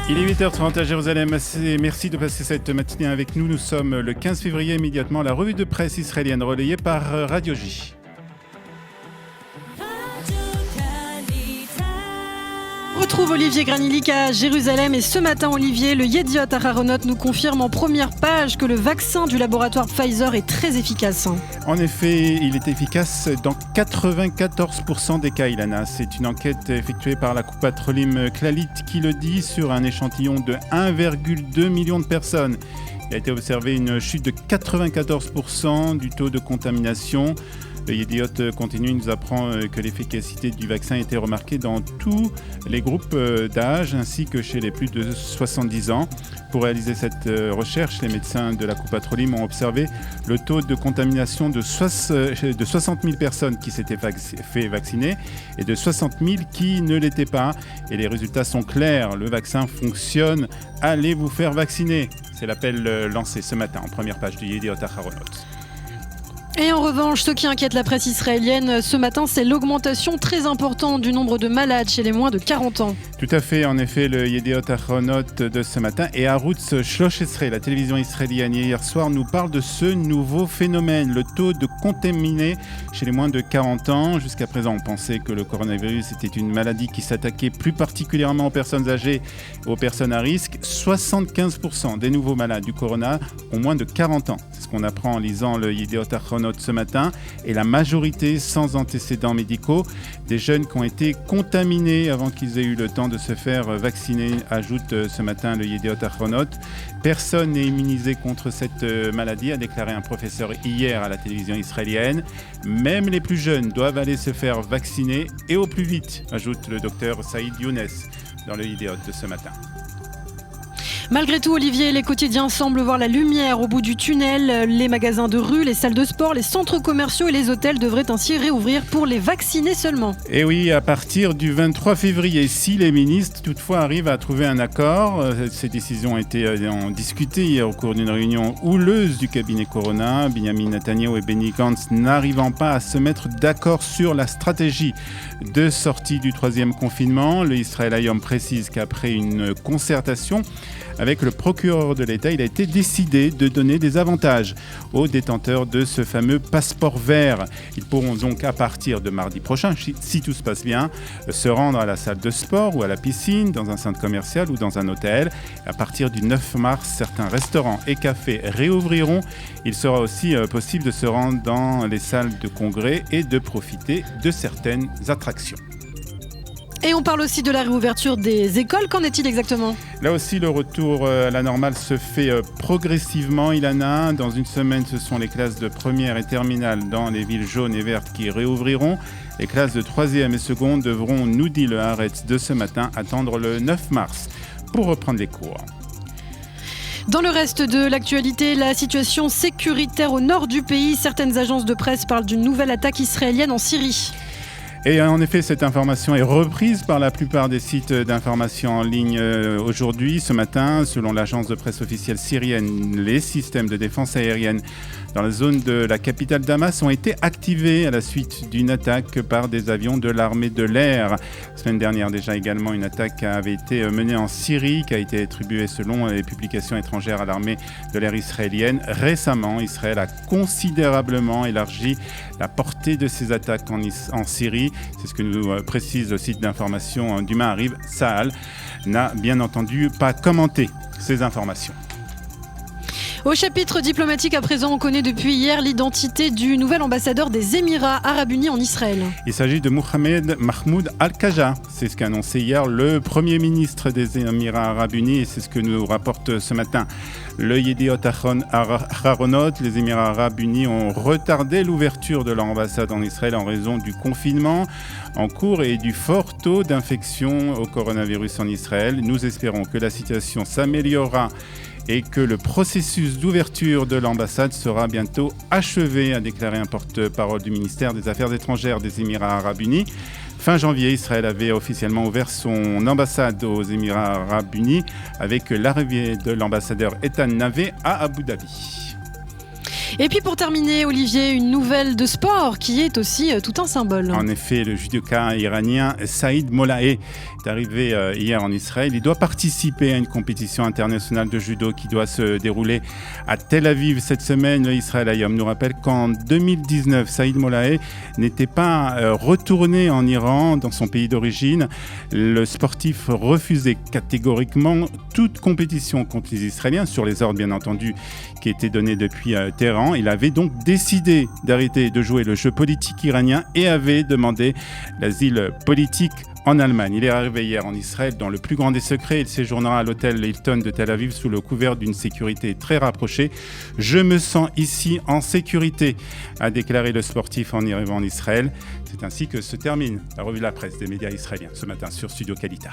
Il est 8h30 à Jérusalem. Merci de passer cette matinée avec nous. Nous sommes le 15 février, immédiatement la revue de presse israélienne relayée par Radio J. Retrouve Olivier Granilic à Jérusalem et ce matin, Olivier, le Yediot Aharonot nous confirme en première page que le vaccin du laboratoire Pfizer est très efficace. En effet, il est efficace dans 94% des cas, Ilana. C'est une enquête effectuée par la Coupat Cholim Clalit qui le dit sur un échantillon de 1,2 million de personnes. Il a été observé une chute de 94% du taux de contamination. Le Yediot continue, il nous apprend que l'efficacité du vaccin a été remarquée dans tous les groupes d'âge ainsi que chez les plus de 70 ans. Pour réaliser cette recherche, les médecins de la Coupat Cholim ont observé le taux de contamination de 60 000 personnes qui s'étaient fait vacciner et de 60 000 qui ne l'étaient pas. Et les résultats sont clairs, le vaccin fonctionne, allez vous faire vacciner. C'est l'appel lancé ce matin en première page du Yediot Aharonot. Et en revanche, ce qui inquiète la presse israélienne ce matin, c'est l'augmentation très importante du nombre de malades chez les moins de 40 ans. Tout à fait, en effet, le Yediot Aharonot de ce matin et Arutz 13, la télévision israélienne hier soir, nous parle de ce nouveau phénomène, le taux de contaminés chez les moins de 40 ans. Jusqu'à présent, on pensait que le coronavirus était une maladie qui s'attaquait plus particulièrement aux personnes âgées et aux personnes à risque. 75% des nouveaux malades du corona ont moins de 40 ans. C'est ce qu'on apprend en lisant le Yediot Aharonot ce matin, et la majorité sans antécédents médicaux, des jeunes qui ont été contaminés avant qu'ils aient eu le temps de se faire vacciner, ajoute ce matin le Yediot Aharonot. Personne n'est immunisé contre cette maladie, a déclaré un professeur hier à la télévision israélienne. Même les plus jeunes doivent aller se faire vacciner et au plus vite, ajoute le docteur Saïd Younes dans le Yediot de ce matin. Malgré tout, Olivier, les quotidiens semblent voir la lumière au bout du tunnel. Les magasins de rue, les salles de sport, les centres commerciaux et les hôtels devraient ainsi réouvrir pour les vacciner seulement. Et oui, à partir du 23 février, si les ministres toutefois arrivent à trouver un accord. Ces décisions ont été discutées hier au cours d'une réunion houleuse du cabinet Corona. Benjamin Netanyahu et Benny Gantz n'arrivant pas à se mettre d'accord sur la stratégie de sortie du troisième confinement. Le Israël Hayom précise qu'après une concertation avec le procureur de l'État, il a été décidé de donner des avantages aux détenteurs de ce fameux passeport vert. Ils pourront donc à partir de mardi prochain, si tout se passe bien, se rendre à la salle de sport ou à la piscine, dans un centre commercial ou dans un hôtel. À partir du 9 mars, certains restaurants et cafés réouvriront. Il sera aussi possible de se rendre dans les salles de congrès et de profiter de certaines attractions. Et on parle aussi de la réouverture des écoles. Qu'en est-il exactement ? Là aussi, le retour à la normale se fait progressivement. Ilana, dans une semaine, ce sont les classes de première et terminale dans les villes jaunes et vertes qui réouvriront. Les classes de troisième et seconde devront, nous dit le Haaretz de ce matin, attendre le 9 mars pour reprendre les cours. Dans le reste de l'actualité, la situation sécuritaire au nord du pays. Certaines agences de presse parlent d'une nouvelle attaque israélienne en Syrie. Et en effet, cette information est reprise par la plupart des sites d'information en ligne aujourd'hui. Ce matin, selon l'agence de presse officielle syrienne, les systèmes de défense aérienne dans la zone de la capitale Damas ont été activés à la suite d'une attaque par des avions de l'armée de l'air. La semaine dernière déjà également, une attaque avait été menée en Syrie qui a été attribuée selon les publications étrangères à l'armée de l'air israélienne. Récemment, Israël a considérablement élargi la portée de ces attaques en Syrie. C'est ce que nous précise le site d'information du Maariv. Tsahal n'a bien entendu pas commenté ces informations. Au chapitre diplomatique à présent, on connaît depuis hier l'identité du nouvel ambassadeur des Émirats Arabes Unis en Israël. Il s'agit de Mohamed Mahmoud Al-Khaja. C'est ce qu'a annoncé hier le Premier ministre des Émirats Arabes Unis et c'est ce que nous rapporte ce matin le Yediot Aharonot. Les Émirats Arabes Unis ont retardé l'ouverture de leur ambassade en Israël en raison du confinement en cours et du fort taux d'infection au coronavirus en Israël. Nous espérons que la situation s'améliorera et que le processus d'ouverture de l'ambassade sera bientôt achevé, a déclaré un porte-parole du ministère des Affaires étrangères des Émirats Arabes Unis. Fin janvier, Israël avait officiellement ouvert son ambassade aux Émirats Arabes Unis avec l'arrivée de l'ambassadeur Ethan Naveh à Abu Dhabi. Et puis pour terminer, Olivier, une nouvelle de sport qui est aussi tout un symbole. En effet, le judoka iranien Saïd Mollaei est arrivé hier en Israël. Il doit participer à une compétition internationale de judo qui doit se dérouler à Tel Aviv cette semaine. Le Israël Hayom nous rappelle qu'en 2019, Saïd Mollaei n'était pas retourné en Iran, dans son pays d'origine. Le sportif refusait catégoriquement toute compétition contre les Israéliens, sur les ordres bien entendu qui étaient donnés depuis Téhéran. Il avait donc décidé d'arrêter de jouer le jeu politique iranien et avait demandé l'asile politique en Allemagne. Il est arrivé hier en Israël dans le plus grand des secrets. Il séjournera à l'hôtel Hilton de Tel Aviv sous le couvert d'une sécurité très rapprochée. « Je me sens ici en sécurité », a déclaré le sportif en arrivant en Israël. C'est ainsi que se termine la revue de la presse des médias israéliens ce matin sur Studio Kalita.